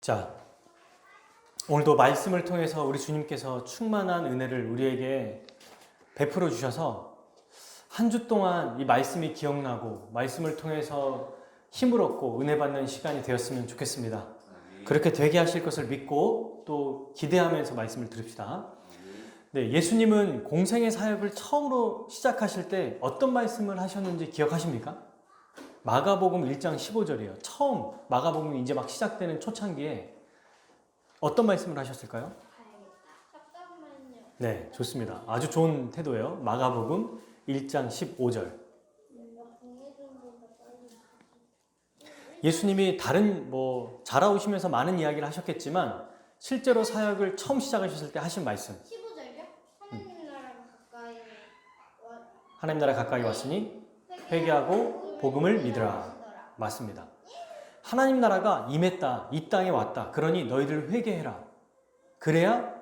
자, 오늘도 말씀을 통해서 우리 주님께서 충만한 은혜를 우리에게 베풀어 주셔서 한 주 동안 이 말씀이 기억나고 말씀을 통해서 힘을 얻고 은혜 받는 시간이 되었으면 좋겠습니다. 그렇게 되게 하실 것을 믿고 또 기대하면서 말씀을 들읍시다. 네, 예수님은 공생의 사역을 처음으로 시작하실 때 어떤 말씀을 하셨는지 기억하십니까? 마가복음 1장 15절이에요. 처음 마가복음이 이제 막 시작되는 초창기에 어떤 말씀을 하셨을까요? 잠깐만요. 네, 좋습니다. 아주 좋은 태도예요. 마가복음 1장 15절. 예수님이 다른 자라오시면서 많은 이야기를 하셨겠지만 실제로 사역을 처음 시작하셨을 때 하신 말씀. 15절이요? 하나님 나라가 가까이 하나님 나라 가까이 왔으니 회개하고 복음을 믿으라. 맞습니다. 하나님 나라가 임했다. 이 땅에 왔다. 그러니 너희들 회개해라. 그래야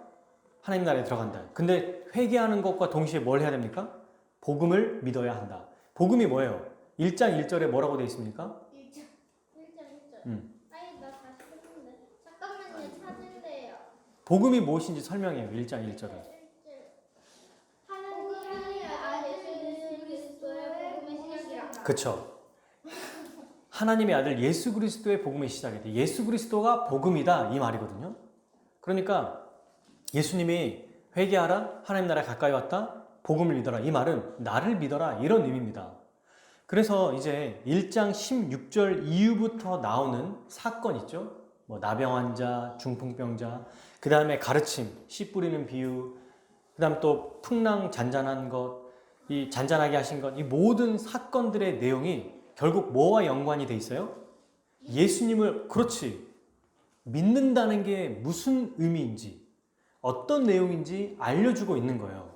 하나님 나라에 들어간다. 근데 회개하는 것과 동시에 뭘 해야 됩니까? 복음을 믿어야 한다. 복음이 뭐예요? 1장 1절에 뭐라고 되어 있습니까? 1장 1절. 아니 나 다시 했는데 잠깐만요. 찾을래요. 복음이 무엇인지 설명해요. 1장 1절은. 하나님의 아들 예수 그리스도의 복음의 시작이라. 그쵸. 하나님의 아들 예수 그리스도의 복음의 시작이 돼. 예수 그리스도가 복음이다 이 말이거든요. 그러니까 예수님이 회개하라, 하나님 나라 가까이 왔다, 복음을 믿어라 이 말은 나를 믿어라 이런 의미입니다. 그래서 이제 1장 16절 이후부터 나오는 사건 있죠. 나병 환자, 중풍병자, 그 다음에 가르침, 씨 뿌리는 비유, 그 다음 또 풍랑 잔잔한 것, 이 잔잔하게 하신 것, 이 모든 사건들의 내용이 결국 뭐와 연관이 돼 있어요? 예수님을, 그렇지, 믿는다는 게 무슨 의미인지, 어떤 내용인지 알려주고 있는 거예요.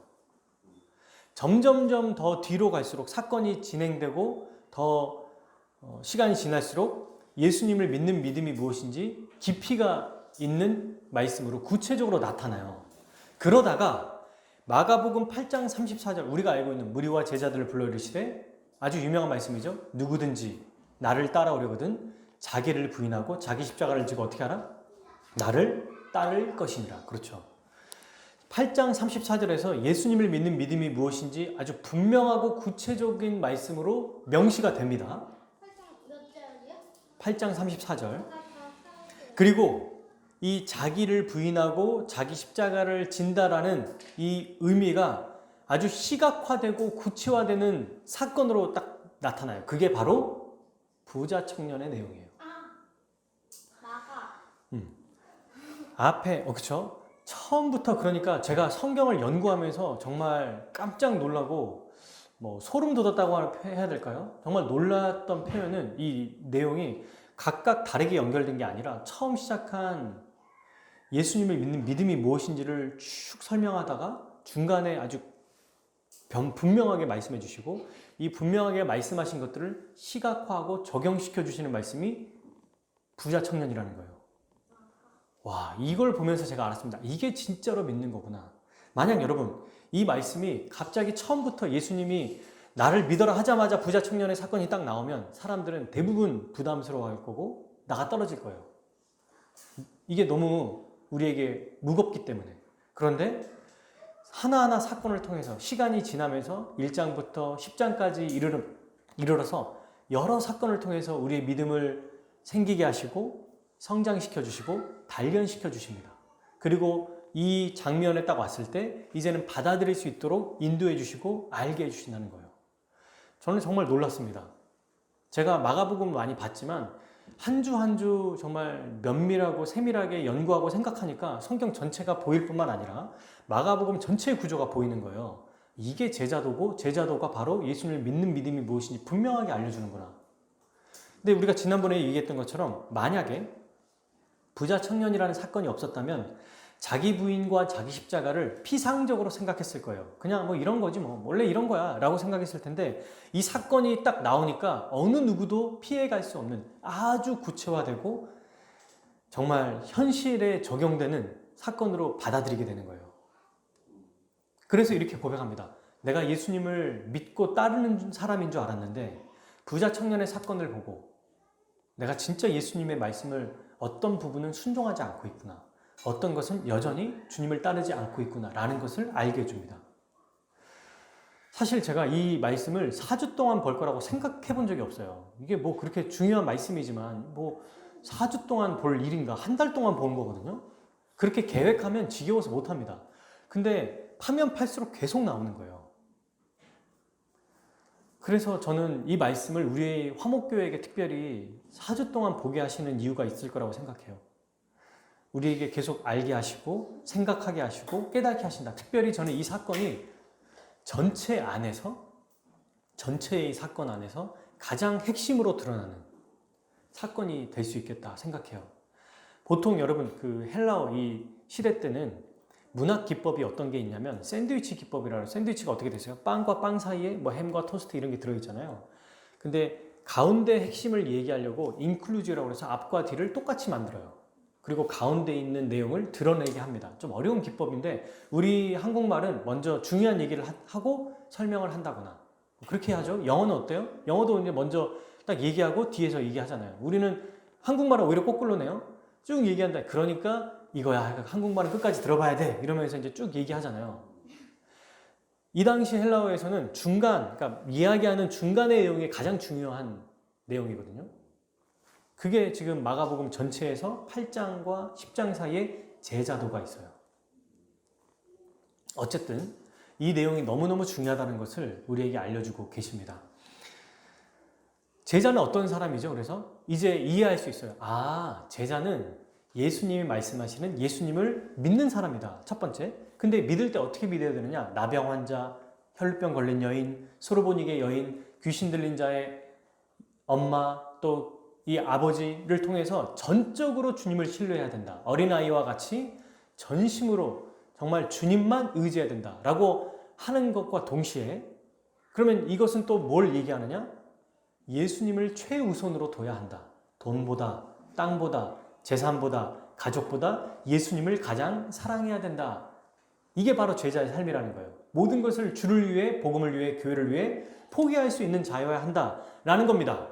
점점점 더 뒤로 갈수록 사건이 진행되고 더 시간이 지날수록 예수님을 믿는 믿음이 무엇인지 깊이가 있는 말씀으로 구체적으로 나타나요. 그러다가 마가복음 8장 34절 우리가 알고 있는 무리와 제자들을 불러 이르시되 아주 유명한 말씀이죠. 누구든지 나를 따라오려거든 자기를 부인하고 자기 십자가를 지고 어떻게 하라? 나를 따를 것이니라. 그렇죠. 8장 34절에서 예수님을 믿는 믿음이 무엇인지 아주 분명하고 구체적인 말씀으로 명시가 됩니다. 8장 몇 절이요? 8장 34절. 그리고 이 자기를 부인하고 자기 십자가를 진다라는 이 의미가 아주 시각화되고 구체화되는 사건으로 딱 나타나요. 그게 바로 부자 청년의 내용이에요. 마가. 앞에, 그쵸? 처음부터 그러니까 제가 성경을 연구하면서 정말 깜짝 놀라고 소름 돋았다고 해야 될까요? 정말 놀랐던 표현은 이 내용이 각각 다르게 연결된 게 아니라 처음 시작한 예수님을 믿는 믿음이 무엇인지를 쭉 설명하다가 중간에 아주 분명하게 말씀해 주시고 이 분명하게 말씀하신 것들을 시각화하고 적용시켜 주시는 말씀이 부자 청년이라는 거예요. 와, 이걸 보면서 제가 알았습니다. 이게 진짜로 믿는 거구나. 만약 여러분 이 말씀이 갑자기 처음부터 예수님이 나를 믿어라 하자마자 부자 청년의 사건이 딱 나오면 사람들은 대부분 부담스러워할 거고 나가 떨어질 거예요. 이게 너무 우리에게 무겁기 때문에. 그런데 하나하나 사건을 통해서 시간이 지나면서 1장부터 10장까지 이르러서 여러 사건을 통해서 우리의 믿음을 생기게 하시고 성장시켜 주시고 단련시켜 주십니다. 그리고 이 장면에 딱 왔을 때 이제는 받아들일 수 있도록 인도해 주시고 알게 해 주신다는 거예요. 저는 정말 놀랐습니다. 제가 마가복음 많이 봤지만 한 주 한 주 정말 면밀하고 세밀하게 연구하고 생각하니까 성경 전체가 보일 뿐만 아니라 마가복음 전체의 구조가 보이는 거예요. 이게 제자도고 제자도가 바로 예수님을 믿는 믿음이 무엇인지 분명하게 알려주는구나. 근데 우리가 지난번에 얘기했던 것처럼 만약에 부자 청년이라는 사건이 없었다면 자기 부인과 자기 십자가를 피상적으로 생각했을 거예요. 그냥 이런 거지 원래 이런 거야 라고 생각했을 텐데 이 사건이 딱 나오니까 어느 누구도 피해갈 수 없는 아주 구체화되고 정말 현실에 적용되는 사건으로 받아들이게 되는 거예요. 그래서 이렇게 고백합니다. 내가 예수님을 믿고 따르는 사람인 줄 알았는데 부자 청년의 사건을 보고 내가 진짜 예수님의 말씀을 어떤 부분은 순종하지 않고 있구나. 어떤 것은 여전히 주님을 따르지 않고 있구나 라는 것을 알게 해줍니다. 사실 제가 이 말씀을 4주 동안 볼 거라고 생각해 본 적이 없어요. 이게 뭐 그렇게 중요한 말씀이지만 뭐 4주 동안 볼 일인가, 한 달 동안 보는 거거든요. 그렇게 계획하면 지겨워서 못 합니다. 근데 파면 팔수록 계속 나오는 거예요. 그래서 저는 이 말씀을 우리 화목교회에게 특별히 4주 동안 보게 하시는 이유가 있을 거라고 생각해요. 우리에게 계속 알게 하시고 생각하게 하시고 깨닫게 하신다. 특별히 저는 이 사건이 전체의 사건 안에서 가장 핵심으로 드러나는 사건이 될 수 있겠다 생각해요. 보통 여러분 그 헬라어 이 시대 때는 문학 기법이 어떤 게 있냐면 샌드위치 기법이라는, 샌드위치가 어떻게 되세요? 빵과 빵 사이에 뭐 햄과 토스트 이런 게 들어있잖아요. 근데 가운데 핵심을 얘기하려고 인클루지라고 해서 앞과 뒤를 똑같이 만들어요. 그리고 가운데 있는 내용을 드러내게 합니다. 좀 어려운 기법인데 우리 한국말은 먼저 중요한 얘기를 하고 설명을 한다거나 그렇게 하죠. 영어는 어때요? 영어도 이제 먼저 딱 얘기하고 뒤에서 얘기하잖아요. 우리는 한국말은 오히려 거꾸로 내요. 쭉 얘기한다. 그러니까 이거야. 한국말은 끝까지 들어봐야 돼. 이러면서 이제 쭉 얘기하잖아요. 이 당시 헬라어에서는 그러니까 이야기하는 중간의 내용이 가장 중요한 내용이거든요. 그게 지금 마가복음 전체에서 8장과 10장 사이에 제자도가 있어요. 어쨌든 이 내용이 너무너무 중요하다는 것을 우리에게 알려주고 계십니다. 제자는 어떤 사람이죠? 그래서 이제 이해할 수 있어요. 아, 제자는 예수님이 말씀하시는 예수님을 믿는 사람이다. 첫 번째. 근데 믿을 때 어떻게 믿어야 되느냐? 나병 환자, 혈루병 걸린 여인, 소로보니게 여인, 귀신 들린 자의 엄마, 또 이 아버지를 통해서 전적으로 주님을 신뢰해야 된다. 어린아이와 같이 전심으로 정말 주님만 의지해야 된다. 라고 하는 것과 동시에 그러면 이것은 또 뭘 얘기하느냐? 예수님을 최우선으로 둬야 한다. 돈보다, 땅보다, 재산보다, 가족보다 예수님을 가장 사랑해야 된다. 이게 바로 제자의 삶이라는 거예요. 모든 것을 주를 위해, 복음을 위해, 교회를 위해 포기할 수 있는 자여야 한다라는 겁니다.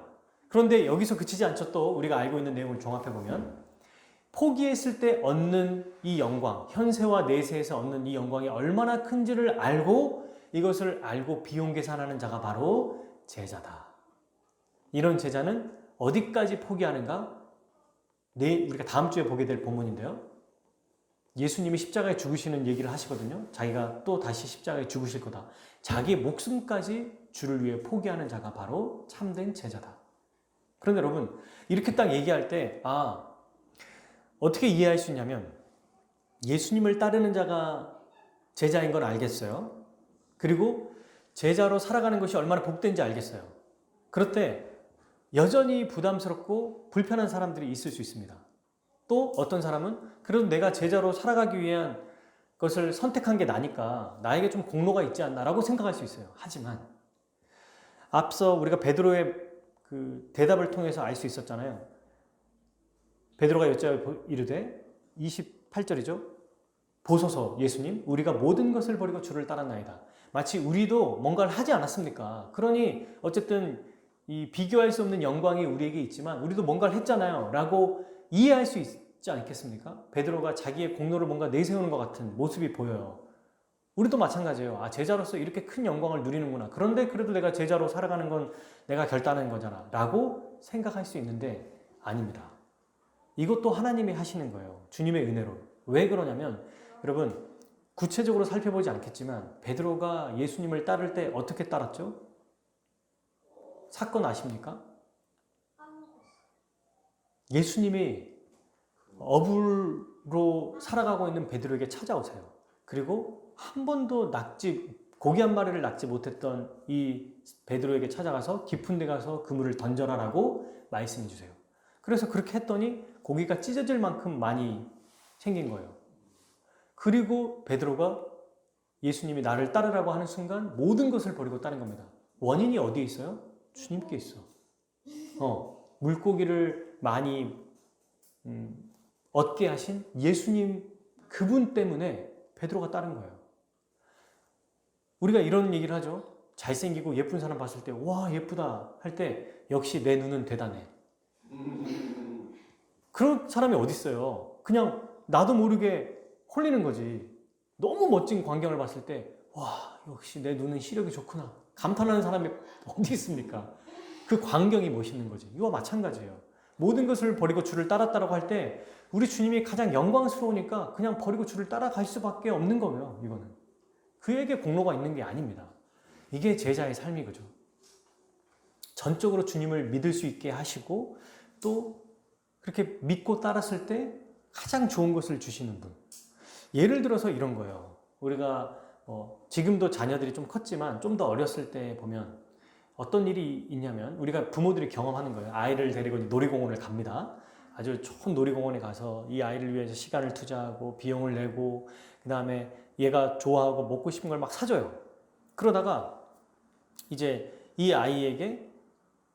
그런데 여기서 그치지 않죠. 또 우리가 알고 있는 내용을 종합해보면 포기했을 때 얻는 이 영광, 현세와 내세에서 얻는 이 영광이 얼마나 큰지를 알고 이것을 알고 비용 계산하는 자가 바로 제자다. 이런 제자는 어디까지 포기하는가? 우리가 다음 주에 보게 될 본문인데요. 예수님이 십자가에 죽으시는 얘기를 하시거든요. 자기가 또 다시 십자가에 죽으실 거다. 자기 목숨까지 주를 위해 포기하는 자가 바로 참된 제자다. 그런데 여러분, 이렇게 딱 얘기할 때, 어떻게 이해할 수 있냐면, 예수님을 따르는 자가 제자인 건 알겠어요. 그리고 제자로 살아가는 것이 얼마나 복된지 알겠어요. 그럴 때 여전히 부담스럽고 불편한 사람들이 있을 수 있습니다. 또 어떤 사람은 그래도 내가 제자로 살아가기 위한 것을 선택한 게 나니까 나에게 좀 공로가 있지 않나라고 생각할 수 있어요. 하지만 앞서 우리가 베드로의 그 대답을 통해서 알 수 있었잖아요. 베드로가 여쭤 이르되 28절이죠. 보소서 예수님, 우리가 모든 것을 버리고 주를 따랐나이다. 마치 우리도 뭔가를 하지 않았습니까? 그러니 어쨌든 이 비교할 수 없는 영광이 우리에게 있지만 우리도 뭔가를 했잖아요. 라고 이해할 수 있지 않겠습니까? 베드로가 자기의 공로를 뭔가 내세우는 것 같은 모습이 보여요. 우리도 마찬가지예요. 제자로서 이렇게 큰 영광을 누리는구나. 그런데 그래도 내가 제자로 살아가는 건 내가 결단한 거잖아. 라고 생각할 수 있는데 아닙니다. 이것도 하나님이 하시는 거예요. 주님의 은혜로. 왜 그러냐면 여러분 구체적으로 살펴보지 않겠지만 베드로가 예수님을 따를 때 어떻게 따랐죠? 사건 아십니까? 예수님이 어불로 살아가고 있는 베드로에게 찾아오세요. 그리고 한 번도 고기 한 마리를 낚지 못했던 이 베드로에게 찾아가서 깊은 데 가서 그물을 던져라라고 말씀해 주세요. 그래서 그렇게 했더니 고기가 찢어질 만큼 많이 생긴 거예요. 그리고 베드로가 예수님이 나를 따르라고 하는 순간 모든 것을 버리고 따른 겁니다. 원인이 어디에 있어요? 주님께 있어. 물고기를 많이 얻게 하신 예수님 그분 때문에 베드로가 따른 거예요. 우리가 이런 얘기를 하죠. 잘생기고 예쁜 사람 봤을 때 와 예쁘다 할 때 역시 내 눈은 대단해. 그런 사람이 어디 있어요? 그냥 나도 모르게 홀리는 거지. 너무 멋진 광경을 봤을 때, 와, 역시 내 눈은 시력이 좋구나. 감탄하는 사람이 어디 있습니까? 그 광경이 멋있는 거지. 이와 마찬가지예요. 모든 것을 버리고 주를 따랐다라고 할 때, 우리 주님이 가장 영광스러우니까 그냥 버리고 주를 따라갈 수밖에 없는 거예요, 이거는. 그에게 공로가 있는 게 아닙니다. 이게 제자의 삶이 그죠. 전적으로 주님을 믿을 수 있게 하시고, 또 그렇게 믿고 따랐을 때 가장 좋은 것을 주시는 분. 예를 들어서 이런 거예요. 우리가 지금도 자녀들이 좀 컸지만 좀 더 어렸을 때 보면 어떤 일이 있냐면 우리가 부모들이 경험하는 거예요. 아이를 데리고 놀이공원을 갑니다. 아주 좋은 놀이공원에 가서 이 아이를 위해서 시간을 투자하고 비용을 내고 그 다음에 얘가 좋아하고 먹고 싶은 걸 막 사줘요. 그러다가 이제 이 아이에게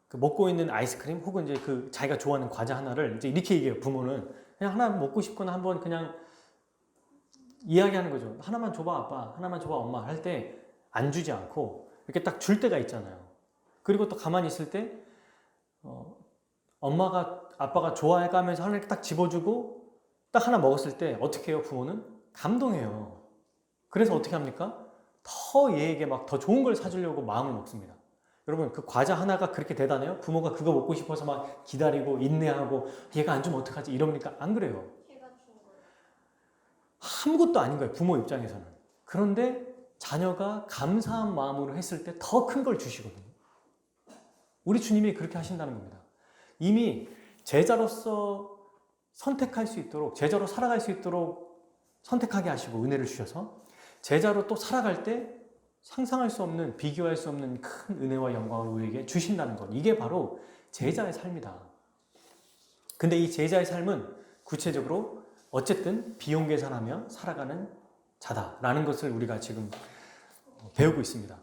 그 먹고 있는 아이스크림 혹은 이제 그 자기가 좋아하는 과자 하나를 이제 이렇게 얘기해요. 부모는 그냥 하나 먹고 싶거나 한번 그냥 이야기하는 거죠. 하나만 줘봐 아빠, 하나만 줘봐 엄마 할 때 안 주지 않고 이렇게 딱 줄 때가 있잖아요. 그리고 또 가만히 있을 때 엄마가 아빠가 좋아해가면서 하나 딱 집어주고 딱 하나 먹었을 때 어떻게 해요? 부모는 감동해요. 그래서 어떻게 합니까? 더 얘에게 막 더 좋은 걸 사주려고 마음을 먹습니다. 여러분 그 과자 하나가 그렇게 대단해요? 부모가 그거 먹고 싶어서 막 기다리고 인내하고 얘가 안 주면 어떡하지 이럽니까? 안 그래요. 아무것도 아닌 거예요. 부모 입장에서는. 그런데 자녀가 감사한 마음으로 했을 때 더 큰 걸 주시거든요. 우리 주님이 그렇게 하신다는 겁니다. 이미 제자로서 선택할 수 있도록 제자로 살아갈 수 있도록 선택하게 하시고 은혜를 주셔서 제자로 또 살아갈 때 상상할 수 없는 비교할 수 없는 큰 은혜와 영광을 우리에게 주신다는 것. 이게 바로 제자의 삶이다. 근데 이 제자의 삶은 구체적으로 어쨌든 비용 계산하며 살아가는 자다라는 것을 우리가 지금 배우고 있습니다.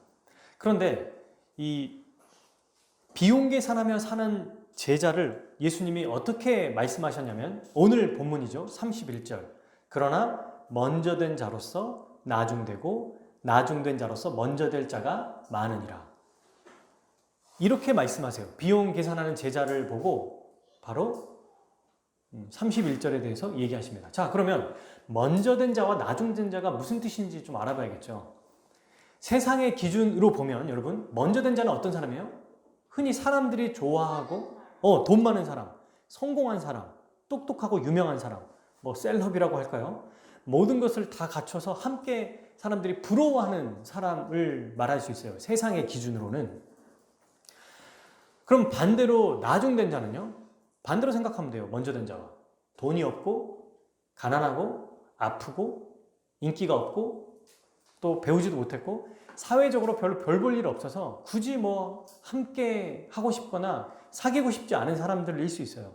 그런데 이 비용 계산하며 사는 제자를 예수님이 어떻게 말씀하셨냐면 오늘 본문이죠. 31절. 그러나 먼저 된 자로서 나중되고 나중된 자로서 먼저 될 자가 많으니라. 이렇게 말씀하세요. 비용 계산하는 제자를 보고 바로 31절에 대해서 얘기하십니다. 자, 그러면 먼저 된 자와 나중된 자가 무슨 뜻인지 좀 알아봐야겠죠. 세상의 기준으로 보면 여러분, 먼저 된 자는 어떤 사람이에요? 흔히 사람들이 좋아하고 돈 많은 사람, 성공한 사람, 똑똑하고 유명한 사람, 뭐 셀럽이라고 할까요? 모든 것을 다 갖춰서 함께 사람들이 부러워하는 사람을 말할 수 있어요. 세상의 기준으로는. 그럼 반대로 나중된 자는요? 반대로 생각하면 돼요. 먼저 된 자와. 돈이 없고 가난하고 아프고 인기가 없고 또 배우지도 못했고 사회적으로 별로 별 볼 일 없어서 굳이 뭐 함께 하고 싶거나 사귀고 싶지 않은 사람들일 수 있어요.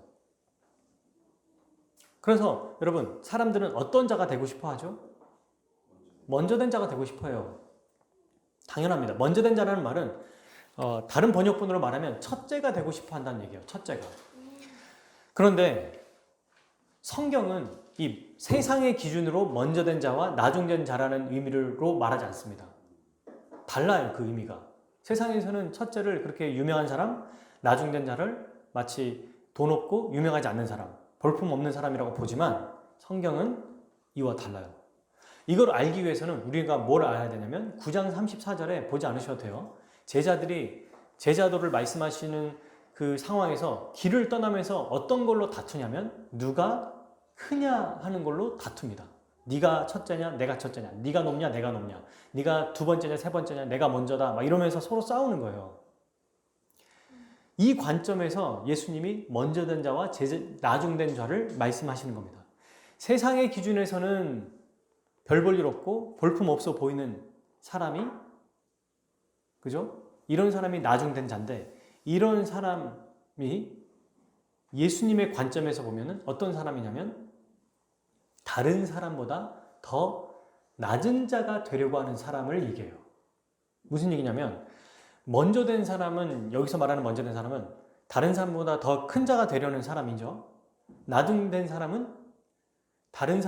그래서 여러분 사람들은 어떤 자가 되고 싶어 하죠? 먼저 된 자가 되고 싶어요. 당연합니다. 먼저 된 자라는 말은 다른 번역본으로 말하면 첫째가 되고 싶어 한다는 얘기예요. 첫째가. 그런데 성경은 이 세상의 기준으로 먼저 된 자와 나중된 자라는 의미로 말하지 않습니다. 달라요, 그 의미가. 세상에서는 첫째를 그렇게 유명한 사람, 나중된 자를 마치 돈 없고 유명하지 않는 사람, 볼품 없는 사람이라고 보지만 성경은 이와 달라요. 이걸 알기 위해서는 우리가 뭘 알아야 되냐면 9장 34절에 보지 않으셔도 돼요. 제자들이 제자도를 말씀하시는 그 상황에서 길을 떠나면서 어떤 걸로 다투냐면 누가 크냐 하는 걸로 다툽니다. 네가 첫째냐 내가 첫째냐, 네가 높냐 내가 높냐, 네가 두 번째냐 세 번째냐 내가 먼저다 막 이러면서 서로 싸우는 거예요. 이 관점에서 예수님이 먼저 된 자와 나중된 자를 말씀하시는 겁니다. 세상의 기준에서는 별 볼 일 없고 볼품 없어 보이는 사람이 그죠? 이런 사람이 나중된 자인데 이런 사람이 예수님의 관점에서 보면은 어떤 사람이냐면 다른 사람보다 더 낮은 자가 되려고 하는 사람을 얘기해요. 무슨 얘기냐면 먼저 된 사람은 여기서 말하는 먼저 된 사람은 다른 사람보다 더 큰 자가 되려는 사람이죠. 나중된 사람은 다른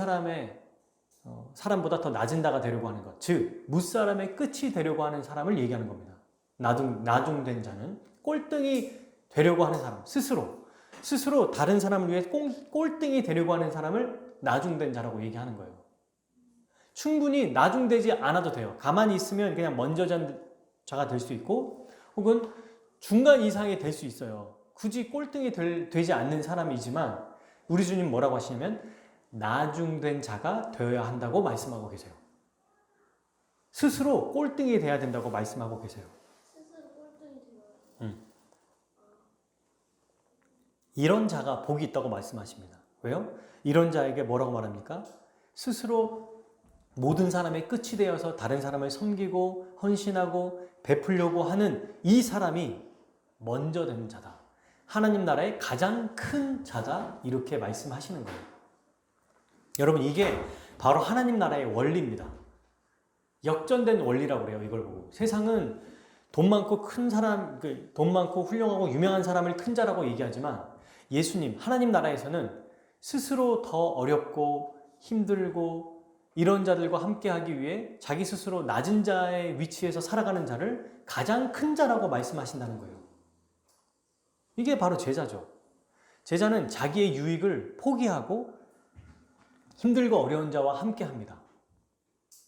사람보다 더 낮은 자가 되려고 하는 것. 즉 무사람의 끝이 되려고 하는 사람을 얘기하는 겁니다. 나중된 자는 꼴등이 되려고 하는 사람 스스로 스스로 다른 사람을 위해 꼴등이 되려고 하는 사람을 나중된 자라고 얘기하는 거예요. 충분히 나중되지 않아도 돼요. 가만히 있으면 그냥 먼저 자가 될 수 있고 혹은 중간 이상이 될 수 있어요. 굳이 꼴등이 되지 않는 사람이지만 우리 주님 뭐라고 하시냐면 나중된 자가 되어야 한다고 말씀하고 계세요. 스스로 꼴등이 돼야 된다고 말씀하고 계세요. 스스로 꼴등이 되어요. 이런 자가 복이 있다고 말씀하십니다. 왜요? 이런 자에게 뭐라고 말합니까? 스스로 모든 사람의 끝이 되어서 다른 사람을 섬기고 헌신하고 베풀려고 하는 이 사람이 먼저 되는 자다. 하나님 나라의 가장 큰 자다. 이렇게 말씀하시는 거예요. 여러분, 이게 바로 하나님 나라의 원리입니다. 역전된 원리라고 그래요. 이걸 보고 세상은 돈 많고 큰 사람, 돈 많고 훌륭하고 유명한 사람을 큰 자라고 얘기하지만 예수님, 하나님 나라에서는 스스로 더 어렵고 힘들고 이런 자들과 함께하기 위해 자기 스스로 낮은 자의 위치에서 살아가는 자를 가장 큰 자라고 말씀하신다는 거예요. 이게 바로 제자죠. 제자는 자기의 유익을 포기하고 힘들고 어려운 자와 함께합니다.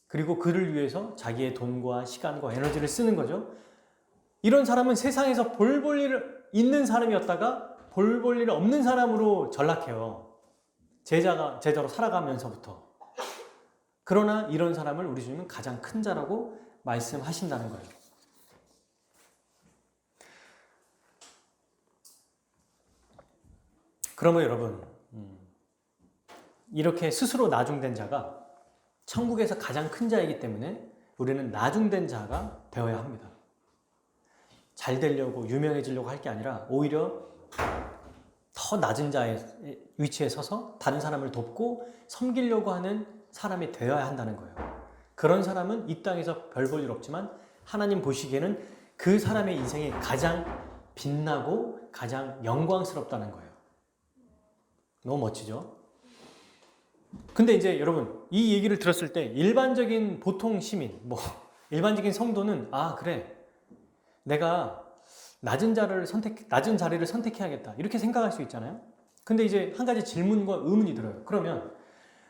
그리고 그를 위해서 자기의 돈과 시간과 에너지를 쓰는 거죠. 이런 사람은 세상에서 볼 일 있는 사람이었다가 볼 일 없는 사람으로 전락해요. 제자로 살아가면서부터. 그러나 이런 사람을 우리 주님은 가장 큰 자라고 말씀하신다는 거예요. 그러면 여러분, 이렇게 스스로 나중된 자가 천국에서 가장 큰 자이기 때문에 우리는 나중된 자가 되어야 합니다. 잘 되려고 유명해지려고 할 게 아니라 오히려 더 낮은 자의 위치에 서서 다른 사람을 돕고 섬기려고 하는 사람이 되어야 한다는 거예요. 그런 사람은 이 땅에서 별 볼 일 없지만 하나님 보시기에는 그 사람의 인생이 가장 빛나고 가장 영광스럽다는 거예요. 너무 멋지죠? 근데 이제 여러분, 이 얘기를 들었을 때 일반적인 보통 시민, 일반적인 성도는 그래, 내가 낮은 자리를 선택해야겠다 이렇게 생각할 수 있잖아요. 근데 이제 한 가지 질문과 의문이 들어요. 그러면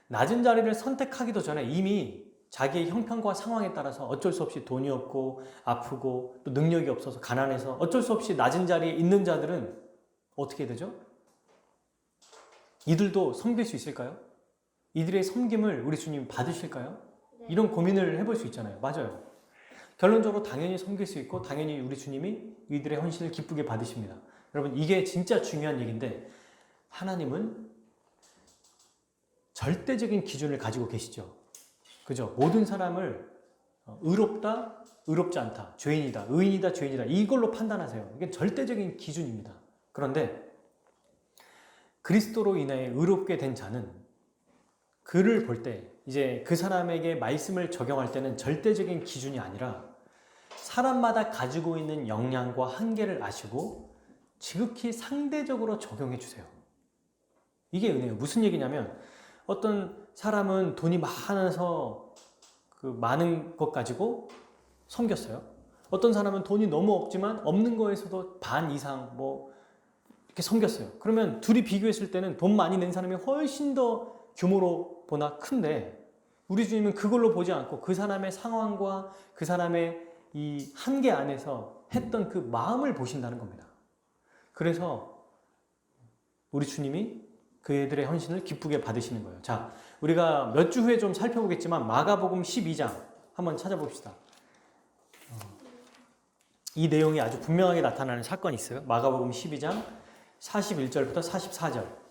낮은 자리를 선택하기도 전에 이미 자기의 형편과 상황에 따라서 어쩔 수 없이 돈이 없고 아프고 또 능력이 없어서 가난해서 어쩔 수 없이 낮은 자리에 있는 자들은 어떻게 되죠? 이들도 섬길 수 있을까요? 이들의 섬김을 우리 주님 받으실까요? 네. 이런 고민을 해볼 수 있잖아요. 맞아요. 결론적으로 당연히 섬길 수 있고 당연히 우리 주님이 이들의 헌신을 기쁘게 받으십니다. 여러분, 이게 진짜 중요한 얘기인데 하나님은 절대적인 기준을 가지고 계시죠. 그죠? 모든 사람을 의롭다, 의롭지 않다, 죄인이다, 의인이다, 죄인이다 이걸로 판단하세요. 이게 절대적인 기준입니다. 그런데 그리스도로 인해 의롭게 된 자는 그를 볼 때 이제 그 사람에게 말씀을 적용할 때는 절대적인 기준이 아니라 사람마다 가지고 있는 역량과 한계를 아시고 지극히 상대적으로 적용해 주세요. 이게 은혜예요. 무슨 얘기냐면 어떤 사람은 돈이 많아서 그 많은 것 가지고 섬겼어요. 어떤 사람은 돈이 너무 없지만 없는 거에서도 반 이상 이렇게 섬겼어요. 그러면 둘이 비교했을 때는 돈 많이 낸 사람이 훨씬 더 규모로 보나 큰데 우리 주님은 그걸로 보지 않고 그 사람의 상황과 그 사람의 이 한계 안에서 했던 그 마음을 보신다는 겁니다. 그래서 우리 주님이 그들의 헌신을 기쁘게 받으시는 거예요. 자, 우리가 몇 주 후에 좀 살펴보겠지만 마가복음 12장 한번 찾아봅시다. 이 내용이 아주 분명하게 나타나는 사건이 있어요. 마가복음 12장 41절부터 44절.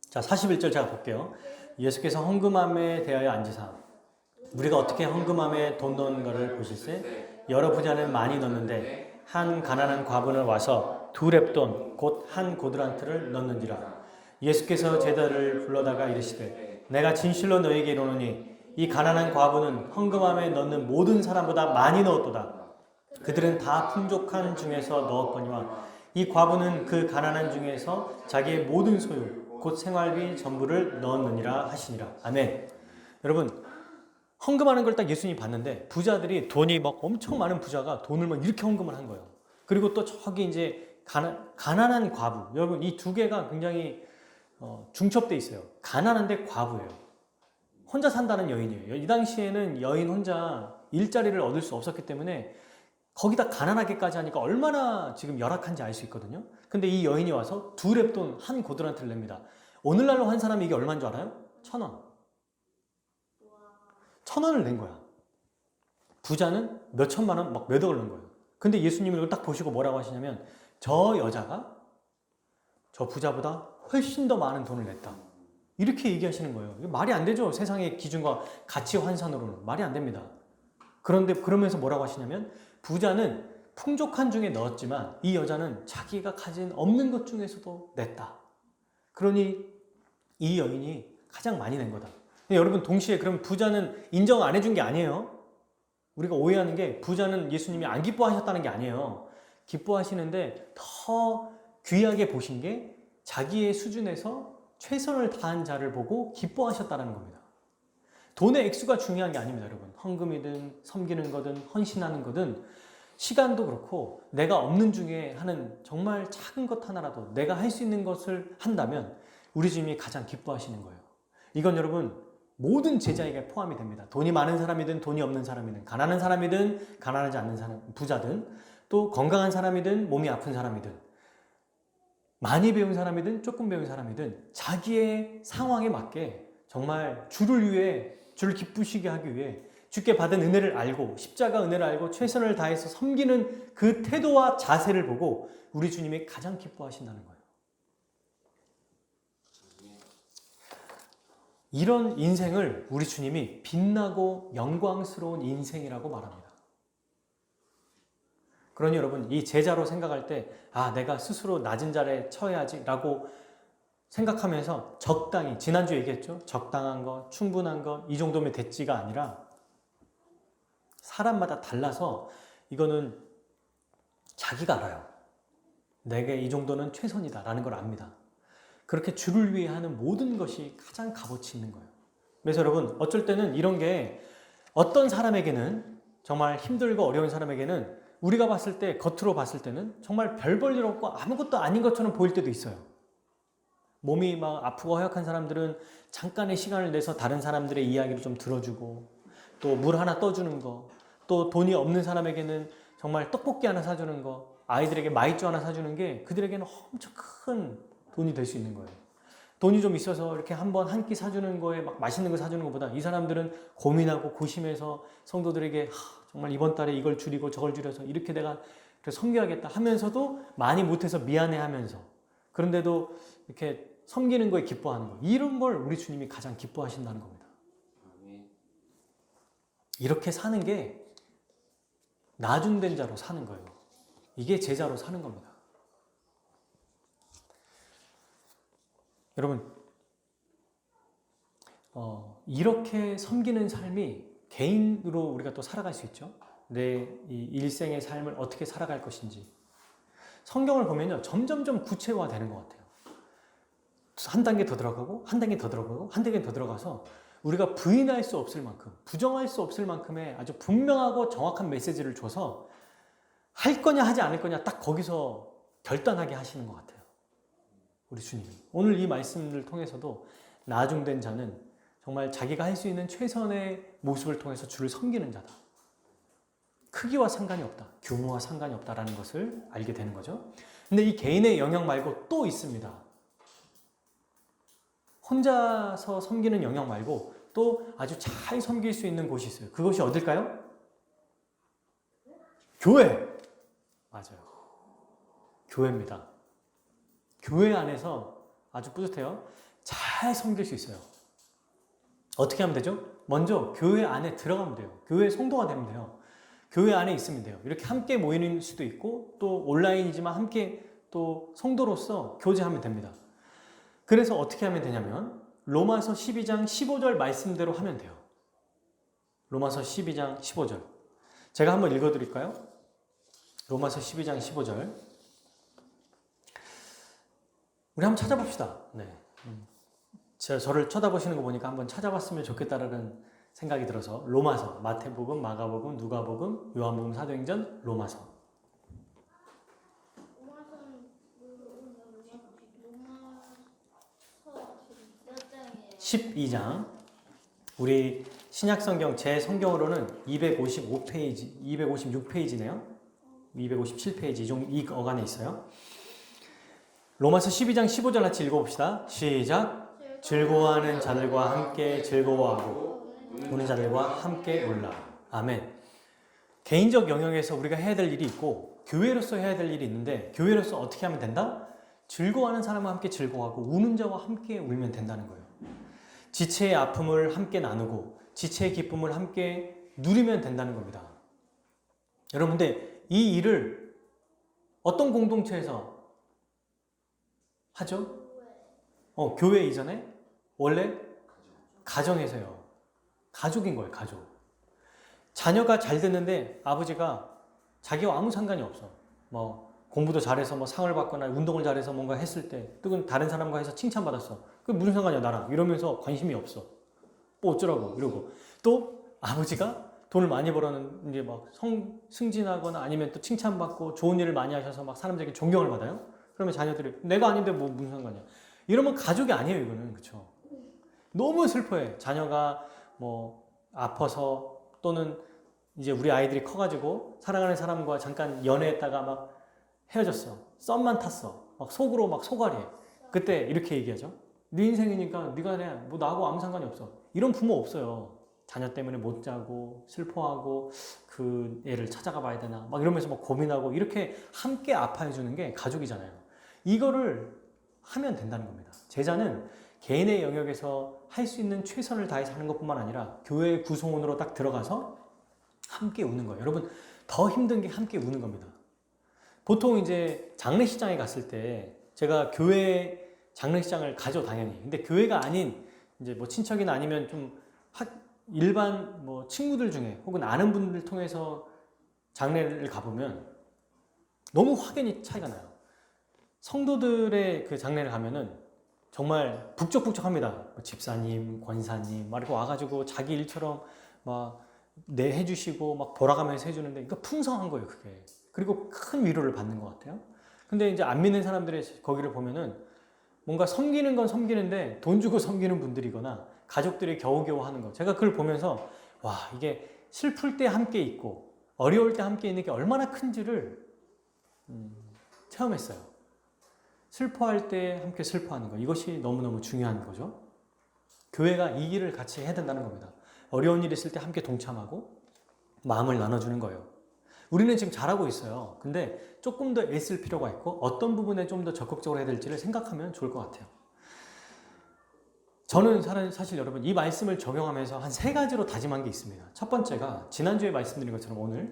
자, 41절 제가 볼게요. 예수께서 헌금함에 대하여 앉으사 우리가 어떻게 헌금함에 돈 넣는가를 보실세 여러 부자는 많이 넣는데 한 가난한 과부는 와서 2렙돈 곧 한 고드란트를 넣는지라. 예수께서 제자를 불러다가 이르시되 내가 진실로 너희에게 이르노니 이 가난한 과부는 헌금함에 넣는 모든 사람보다 많이 넣었도다. 그들은 다 풍족한 중에서 넣었거니와 이 과부는 그 가난한 중에서 자기의 모든 소유 곧 생활비 전부를 넣었느니라 하시니라. 아멘. 여러분, 헌금하는 걸 딱 예수님이 봤는데 부자들이 돈이 막 엄청 많은 부자가 돈을 막 이렇게 헌금을 한 거예요. 그리고 또 저기 이제 가난한 과부. 여러분 이 두 개가 굉장히 중첩돼 있어요. 가난한데 과부예요. 혼자 산다는 여인이에요. 이 당시에는 여인 혼자 일자리를 얻을 수 없었기 때문에 거기다 가난하게까지 하니까 얼마나 지금 열악한지 알 수 있거든요. 근데 이 여인이 와서 두 렙돈 한 고드란트를 냅니다. 오늘날로 한 사람이 이게 얼마인 줄 알아요? 1,000원. 1,000원을 낸 거야. 부자는 몇 천만 원, 막 몇 억을 낸 거예요. 근데 예수님을 이걸 딱 보시고 뭐라고 하시냐면 저 여자가 저 부자보다 훨씬 더 많은 돈을 냈다. 이렇게 얘기하시는 거예요. 이거 말이 안 되죠. 세상의 기준과 가치 환산으로는. 말이 안 됩니다. 그런데 그러면서 뭐라고 하시냐면 부자는 풍족한 중에 넣었지만 이 여자는 자기가 가진 없는 것 중에서도 냈다. 그러니 이 여인이 가장 많이 낸 거다. 여러분 동시에 그럼 부자는 인정 안 해준 게 아니에요. 우리가 오해하는 게 부자는 예수님이 안 기뻐하셨다는 게 아니에요. 기뻐하시는데 더 귀하게 보신 게 자기의 수준에서 최선을 다한 자를 보고 기뻐하셨다는 겁니다. 돈의 액수가 중요한 게 아닙니다, 여러분. 헌금이든 섬기는 거든 헌신하는 거든 시간도 그렇고 내가 없는 중에 하는 정말 작은 것 하나라도 내가 할 수 있는 것을 한다면 우리 주님이 가장 기뻐하시는 거예요. 이건 여러분 모든 제자에게 포함이 됩니다. 돈이 많은 사람이든 돈이 없는 사람이든 가난한 사람이든 가난하지 않는 사람, 부자든 또 건강한 사람이든 몸이 아픈 사람이든 많이 배운 사람이든 조금 배운 사람이든 자기의 상황에 맞게 정말 주를 위해 주를 기쁘시게 하기 위해 주께 받은 은혜를 알고 십자가 은혜를 알고 최선을 다해서 섬기는 그 태도와 자세를 보고 우리 주님이 가장 기뻐하신다는 거예요. 이런 인생을 우리 주님이 빛나고 영광스러운 인생이라고 말합니다. 그러니 여러분 이 제자로 생각할 때 내가 스스로 낮은 자리에 처해야지 라고 생각하면서 적당히 지난주 얘기했죠. 적당한 것, 충분한 것 이 정도면 됐지가 아니라 사람마다 달라서 이거는 자기가 알아요. 내게 이 정도는 최선이다 라는 걸 압니다. 그렇게 주를 위해 하는 모든 것이 가장 값어치 있는 거예요. 그래서 여러분 어쩔 때는 이런 게 어떤 사람에게는 정말 힘들고 어려운 사람에게는 우리가 봤을 때 겉으로 봤을 때는 정말 별 볼 일 없고 아무것도 아닌 것처럼 보일 때도 있어요. 몸이 막 아프고 허약한 사람들은 잠깐의 시간을 내서 다른 사람들의 이야기를 좀 들어주고 또 물 하나 떠주는 거, 또 돈이 없는 사람에게는 정말 떡볶이 하나 사주는 거, 아이들에게 마이쮸 하나 사주는 게 그들에게는 엄청 큰 돈이 될 수 있는 거예요. 돈이 좀 있어서 이렇게 한번 한 끼 사주는 거에 막 맛있는 거 사주는 것보다 이 사람들은 고민하고 고심해서 성도들에게 정말 이번 달에 이걸 줄이고 저걸 줄여서 이렇게 내가 섬겨야겠다 하면서도 많이 못해서 미안해하면서 그런데도 이렇게 섬기는 거에 기뻐하는 거, 이런 걸 우리 주님이 가장 기뻐하신다는 겁니다. 이렇게 사는 게 나중된 자로 사는 거예요. 이게 제자로 사는 겁니다. 여러분 이렇게 섬기는 삶이 개인으로 우리가 또 살아갈 수 있죠. 내 이 일생의 삶을 어떻게 살아갈 것인지 성경을 보면요 점점점 구체화되는 것 같아요. 한 단계 더 들어가고 한 단계 더 들어가고 한 단계 더 들어가서 우리가 부인할 수 없을 만큼 부정할 수 없을 만큼의 아주 분명하고 정확한 메시지를 줘서 할 거냐 하지 않을 거냐 딱 거기서 결단하게 하시는 것 같아요. 우리 주님이 오늘 이 말씀을 통해서도 나중된 자는 정말 자기가 할 수 있는 최선의 모습을 통해서 주를 섬기는 자다. 크기와 상관이 없다. 규모와 상관이 없다라는 것을 알게 되는 거죠. 근데 이 개인의 영역 말고 또 있습니다. 혼자서 섬기는 영역 말고 또 아주 잘 섬길 수 있는 곳이 있어요. 그것이 어딜까요? 교회! 맞아요. 교회입니다. 교회 안에서 아주 뿌듯해요. 잘 섬길 수 있어요. 어떻게 하면 되죠? 먼저 교회 안에 들어가면 돼요. 교회 성도가 되면 돼요. 교회 안에 있으면 돼요. 이렇게 함께 모이는 수도 있고 또 온라인이지만 함께 또 성도로서 교제하면 됩니다. 그래서 어떻게 하면 되냐면 로마서 12장 15절 말씀대로 하면 돼요. 로마서 12장 15절 제가 한번 읽어드릴까요? 로마서 12장 15절 우리 한번 찾아봅시다. 네. 저를 쳐다보시는 거 보니까 한번 찾아봤으면 좋겠다라는 생각이 들어서 로마서, 마태복음, 마가복음, 누가복음, 요한복음, 사도행전, 로마서. 로마서는 로마서 몇 장이에요? 12장. 우리 신약성경 제 성경으로는 255페이지, 256페이지네요. 257페이지 이 어간에 있어요. 로마서 12장 15절 같이 읽어봅시다. 시작. 즐거워하는 자들과 함께 즐거워하고 우는 자들과 함께 울라. 아멘. 개인적 영역에서 우리가 해야 될 일이 있고 교회로서 해야 될 일이 있는데 교회로서 어떻게 하면 된다? 즐거워하는 사람과 함께 즐거워하고 우는 자와 함께 울면 된다는 거예요. 지체의 아픔을 함께 나누고 지체의 기쁨을 함께 누리면 된다는 겁니다. 여러분, 근데 이 일을 어떤 공동체에서 하죠? 교회 이전에? 원래 가정에서요. 가족인 거예요, 가족. 자녀가 잘 됐는데 아버지가 자기와 아무 상관이 없어. 공부도 잘해서 상을 받거나 운동을 잘해서 뭔가 했을 때, 또는 다른 사람과 해서 칭찬받았어. 그게 무슨 상관이야, 나랑. 이러면서 관심이 없어. 뭐 어쩌라고, 이러고. 또 아버지가 돈을 많이 벌었는, 이제 승진하거나 아니면 또 칭찬받고 좋은 일을 많이 하셔서 사람들에게 존경을 받아요. 그러면 자녀들이 내가 아닌데 뭐 무슨 상관이야. 이러면 가족이 아니에요, 이거는. 그쵸? 너무 슬퍼해. 자녀가 아파서 또는 이제 우리 아이들이 커가지고 사랑하는 사람과 잠깐 연애했다가 헤어졌어. 썸만 탔어. 속으로 속앓이. 그때 이렇게 얘기하죠. 네 인생이니까 네가 해. 나하고 아무 상관이 없어. 이런 부모 없어요. 자녀 때문에 못 자고 슬퍼하고 그 애를 찾아가 봐야 되나 이러면서 고민하고 이렇게 함께 아파해 주는 게 가족이잖아요. 이거를 하면 된다는 겁니다. 제자는 개인의 영역에서 할 수 있는 최선을 다해서 하는 것뿐만 아니라 교회의 구성원으로 딱 들어가서 함께 우는 거예요. 여러분, 더 힘든 게 함께 우는 겁니다. 보통 이제 장례식장에 갔을 때 제가 교회 장례식장을 가죠, 당연히. 근데 교회가 아닌 이제 친척이나 아니면 좀 일반 친구들 중에 혹은 아는 분들 통해서 장례를 가보면 너무 확연히 차이가 나요. 성도들의 그 장례를 가면은 정말 북적북적합니다. 집사님, 권사님 이렇게 와가지고 자기 일처럼 해주시고 보라가면서 해주는데 그러니까 풍성한 거예요, 그게. 그리고 큰 위로를 받는 것 같아요. 근데 이제 안 믿는 사람들의 거기를 보면은 뭔가 섬기는 건 섬기는데 돈 주고 섬기는 분들이거나 가족들이 겨우겨우 하는 거. 제가 그걸 보면서 와, 이게 슬플 때 함께 있고 어려울 때 함께 있는 게 얼마나 큰지를 체험했어요. 슬퍼할 때 함께 슬퍼하는 거. 이것이 너무너무 중요한 거죠. 교회가 이 일을 같이 해야 된다는 겁니다. 어려운 일 있을 때 함께 동참하고 마음을 나눠주는 거예요. 우리는 지금 잘하고 있어요. 근데 조금 더 애쓸 필요가 있고 어떤 부분에 좀 더 적극적으로 해야 될지를 생각하면 좋을 것 같아요. 저는 사실 여러분 이 말씀을 적용하면서 한 3가지로 다짐한 게 있습니다. 첫 번째가 지난주에 말씀드린 것처럼 오늘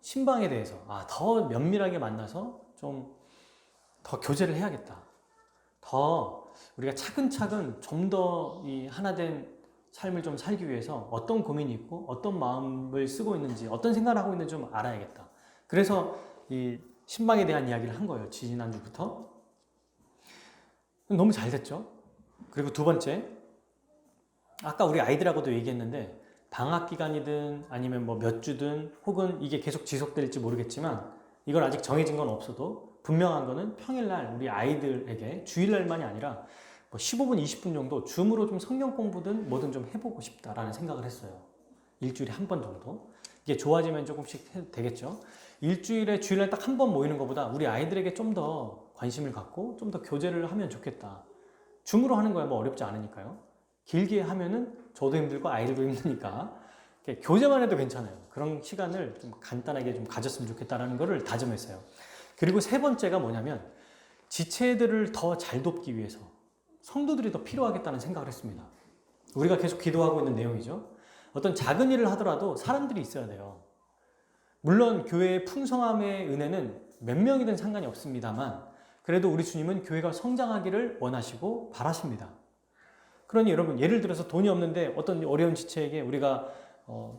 신방에 대해서 더 면밀하게 만나서 좀 더 교제를 해야겠다. 더 우리가 차근차근 좀 더 이 하나된 삶을 좀 살기 위해서 어떤 고민이 있고 어떤 마음을 쓰고 있는지 어떤 생각을 하고 있는지 좀 알아야겠다. 그래서 이 신방에 대한 이야기를 한 거예요. 지난주부터. 너무 잘 됐죠. 그리고 두 번째, 아까 우리 아이들하고도 얘기했는데 방학 기간이든 아니면 몇 주든 혹은 이게 계속 지속될지 모르겠지만 이건 아직 정해진 건 없어도 분명한 거는 평일날 우리 아이들에게 주일날만이 아니라 15분, 20분 정도 줌으로 좀 성경 공부든 뭐든 좀 해보고 싶다라는 생각을 했어요. 일주일에 한 번 정도. 이게 좋아지면 조금씩 해도 되겠죠. 일주일에 주일날 딱 한 번 모이는 것보다 우리 아이들에게 좀 더 관심을 갖고 좀 더 교제를 하면 좋겠다. 줌으로 하는 거야 어렵지 않으니까요. 길게 하면은 저도 힘들고 아이들도 힘드니까 교제만 해도 괜찮아요. 그런 시간을 좀 간단하게 좀 가졌으면 좋겠다라는 거를 다짐했어요. 그리고 세 번째가 뭐냐면 지체들을 더 잘 돕기 위해서 성도들이 더 필요하겠다는 생각을 했습니다. 우리가 계속 기도하고 있는 내용이죠. 어떤 작은 일을 하더라도 사람들이 있어야 돼요. 물론 교회의 풍성함의 은혜는 몇 명이든 상관이 없습니다만 그래도 우리 주님은 교회가 성장하기를 원하시고 바라십니다. 그러니 여러분, 예를 들어서 돈이 없는데 어떤 어려운 지체에게 우리가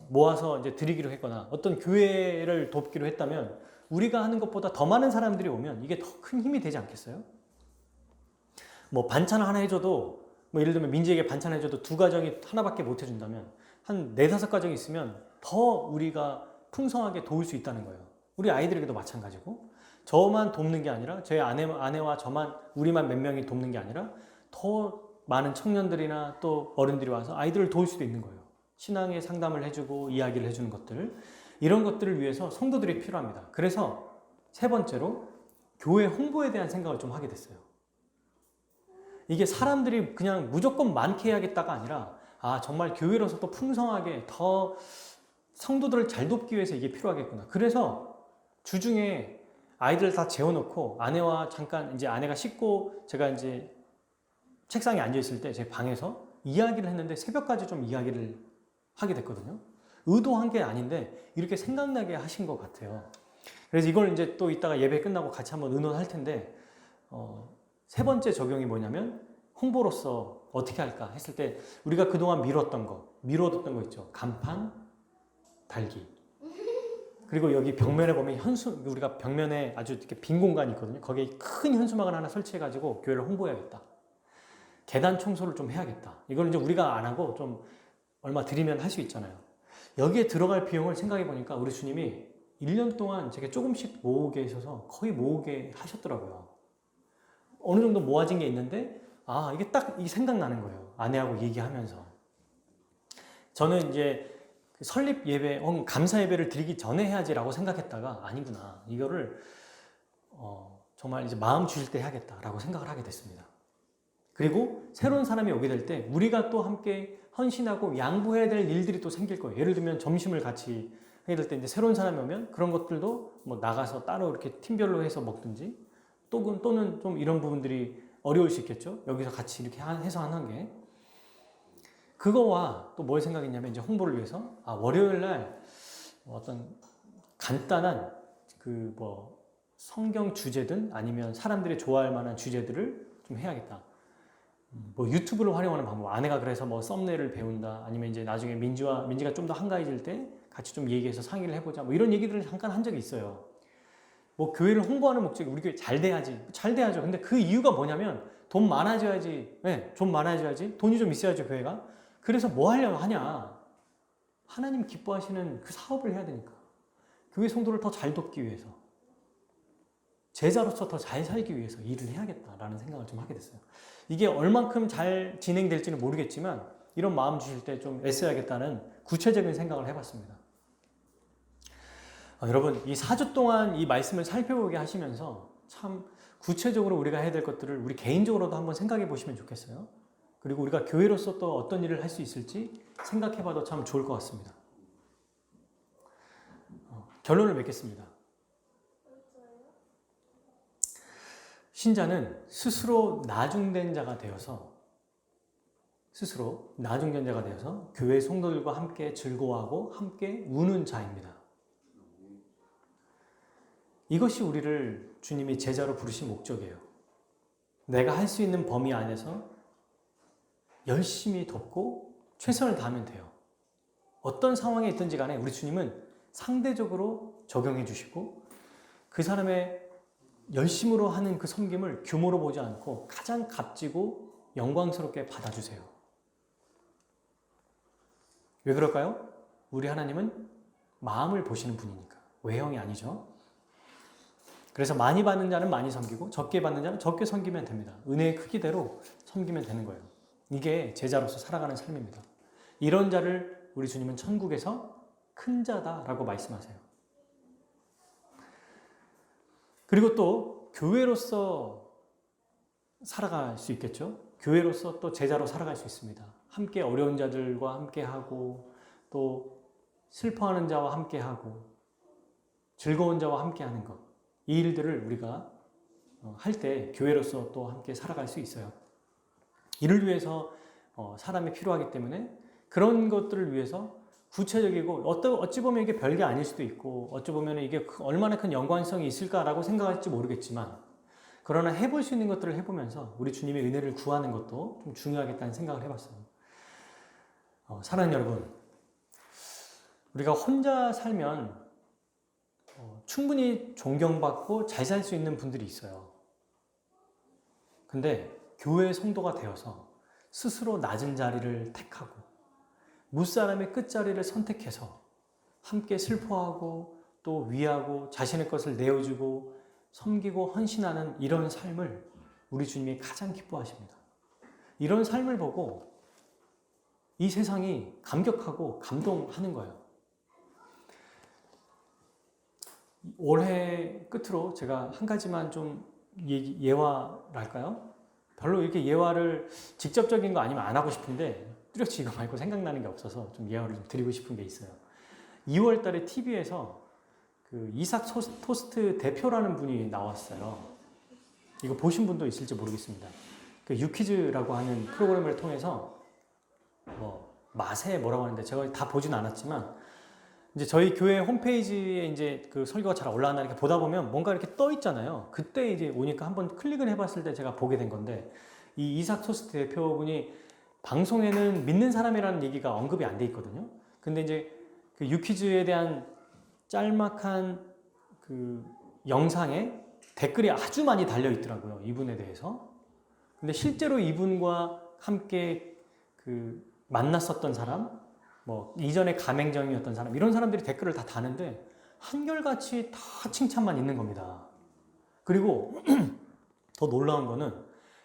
모아서 이제 드리기로 했거나 어떤 교회를 돕기로 했다면 우리가 하는 것보다 더 많은 사람들이 오면 이게 더 큰 힘이 되지 않겠어요? 반찬 하나 해줘도 예를 들면 민지에게 반찬 해줘도 두 가정이 하나밖에 못 해준다면 한 4-5가정이 있으면 더 우리가 풍성하게 도울 수 있다는 거예요. 우리 아이들에게도 마찬가지고 저만 돕는 게 아니라 제 아내와 저만 우리만 몇 명이 돕는 게 아니라 더 많은 청년들이나 또 어른들이 와서 아이들을 도울 수도 있는 거예요. 신앙의 상담을 해주고 이야기를 해주는 것들 이런 것들을 위해서 성도들이 필요합니다. 그래서 3번째로 교회 홍보에 대한 생각을 좀 하게 됐어요. 이게 사람들이 그냥 무조건 많게 해야겠다가 아니라 정말 교회로서 또 풍성하게 더 성도들을 잘 돕기 위해서 이게 필요하겠구나. 그래서 주중에 아이들을 다 재워놓고 아내와 잠깐 이제 아내가 씻고 제가 이제 책상에 앉아 있을 때 제 방에서 이야기를 했는데 새벽까지 좀 이야기를 하게 됐거든요. 의도한 게 아닌데 이렇게 생각나게 하신 것 같아요. 그래서 이걸 이제 또 이따가 예배 끝나고 같이 한번 의논할 텐데 3번째 적용이 뭐냐면 홍보로서 어떻게 할까 했을 때 우리가 그동안 미뤘던 거 있죠. 간판 달기. 그리고 여기 벽면에 보면 우리가 벽면에 아주 이렇게 빈 공간이 있거든요. 거기에 큰 현수막을 하나 설치해가지고 교회를 홍보해야겠다. 계단 청소를 좀 해야겠다. 이걸 이제 우리가 안 하고 좀 얼마 드리면 할 수 있잖아요. 여기에 들어갈 비용을 생각해 보니까 우리 주님이 1년 동안 제게 조금씩 모으게 하셔서 거의 모으게 하셨더라고요. 어느 정도 모아진 게 있는데 이게 딱 생각나는 거예요. 아내하고 얘기하면서. 저는 이제 설립 예배, 감사 예배를 드리기 전에 해야지라고 생각했다가 아니구나. 이거를 정말 이제 마음 주실 때 해야겠다라고 생각을 하게 됐습니다. 그리고 새로운 사람이 오게 될 때 우리가 또 함께 헌신하고 양보해야 될 일들이 또 생길 거예요. 예를 들면 점심을 같이 하게 될 때 이제 새로운 사람이 오면 그런 것들도 뭐 나가서 따로 이렇게 팀별로 해서 먹든지 또는 좀 이런 부분들이 어려울 수 있겠죠. 여기서 같이 이렇게 해서 하는 게. 그거와 또 뭘 생각했냐면 이제 홍보를 위해서 월요일 날 어떤 간단한 성경 주제든 아니면 사람들이 좋아할 만한 주제들을 좀 해야겠다. 뭐 유튜브를 활용하는 방법. 아내가 그래서 뭐 썸네일을 배운다. 아니면 이제 나중에 민지가 좀 더 한가해질 때 같이 좀 얘기해서 상의를 해보자. 뭐 이런 얘기들을 잠깐 한 적이 있어요. 뭐 교회를 홍보하는 목적이 우리 교회 잘 돼야지. 잘 돼야죠. 근데 그 이유가 뭐냐면 돈 많아져야지. 네, 좀 많아져야지. 돈이 좀 있어야죠, 교회가. 그래서 뭐 하려고 하냐? 하나님 기뻐하시는 그 사업을 해야 되니까. 교회 성도를 더 잘 돕기 위해서. 제자로서 더 잘 살기 위해서 일을 해야겠다라는 생각을 좀 하게 됐어요. 이게 얼만큼 잘 진행될지는 모르겠지만 이런 마음 주실 때 좀 애써야겠다는 구체적인 생각을 해봤습니다. 여러분, 이 4주 동안 이 말씀을 살펴보게 하시면서 참 구체적으로 우리가 해야 될 것들을 우리 개인적으로도 한번 생각해 보시면 좋겠어요. 그리고 우리가 교회로서 또 어떤 일을 할 수 있을지 생각해 봐도 참 좋을 것 같습니다. 결론을 맺겠습니다. 신자는 스스로 나중된 자가 되어서 교회 성도들과 함께 즐거워하고 함께 우는 자입니다. 이것이 우리를 주님이 제자로 부르신 목적이에요. 내가 할 수 있는 범위 안에서 열심히 돕고 최선을 다하면 돼요. 어떤 상황에 있든지 간에 우리 주님은 상대적으로 적용해 주시고 그 사람의 열심으로 하는 그 섬김을 규모로 보지 않고 가장 값지고 영광스럽게 받아주세요. 왜 그럴까요? 우리 하나님은 마음을 보시는 분이니까. 외형이 아니죠. 그래서 많이 받는 자는 많이 섬기고 적게 받는 자는 적게 섬기면 됩니다. 은혜의 크기대로 섬기면 되는 거예요. 이게 제자로서 살아가는 삶입니다. 이런 자를 우리 주님은 천국에서 큰 자다라고 말씀하세요. 그리고 또 교회로서 살아갈 수 있겠죠. 교회로서 또 제자로 살아갈 수 있습니다. 함께 어려운 자들과 함께하고 또 슬퍼하는 자와 함께하고 즐거운 자와 함께하는 것. 이 일들을 우리가 할 때 교회로서 또 함께 살아갈 수 있어요. 이를 위해서 사람이 필요하기 때문에 그런 것들을 위해서 구체적이고 어찌 보면 이게 별게 아닐 수도 있고 어찌 보면 이게 얼마나 큰 연관성이 있을까라고 생각할지 모르겠지만 그러나 해볼 수 있는 것들을 해보면서 우리 주님의 은혜를 구하는 것도 좀 중요하겠다는 생각을 해봤어요. 사랑하는 여러분, 우리가 혼자 살면 충분히 존경받고 잘 살 수 있는 분들이 있어요. 근데 교회 성도가 되어서 스스로 낮은 자리를 택하고 무사람의 끝자리를 선택해서 함께 슬퍼하고 또 위하고 자신의 것을 내어주고 섬기고 헌신하는 이런 삶을 우리 주님이 가장 기뻐하십니다. 이런 삶을 보고 이 세상이 감격하고 감동하는 거예요. 올해 끝으로 제가 한 가지만 좀 예화랄까요? 별로 이렇게 예화를 직접적인 거 아니면 안 하고 싶은데 뚜렷이 이거 말고 생각나는 게 없어서 좀 예화를 좀 드리고 싶은 게 있어요. 2월 달에 TV에서 그 이삭 토스트 대표라는 분이 나왔어요. 이거 보신 분도 있을지 모르겠습니다. 그 유퀴즈라고 하는 프로그램을 통해서 뭐 맛에 뭐라고 하는데 제가 다 보진 않았지만 이제 저희 교회 홈페이지에 이제 그 설교가 잘 올라왔나 이렇게 보다 보면 뭔가 이렇게 떠 있잖아요. 그때 이제 오니까 한번 클릭을 해봤을 때 제가 보게 된 건데 이 이삭 토스트 대표분이 방송에는 믿는 사람이라는 얘기가 언급이 안 돼 있거든요. 근데 이제 그 유퀴즈에 대한 짤막한 그 영상에 댓글이 아주 많이 달려 있더라고요. 이분에 대해서. 근데 실제로 이분과 함께 그 만났었던 사람, 뭐 이전에 가맹점이었던 사람, 이런 사람들이 댓글을 다 다는데 한결같이 다 칭찬만 있는 겁니다. 그리고 더 놀라운 거는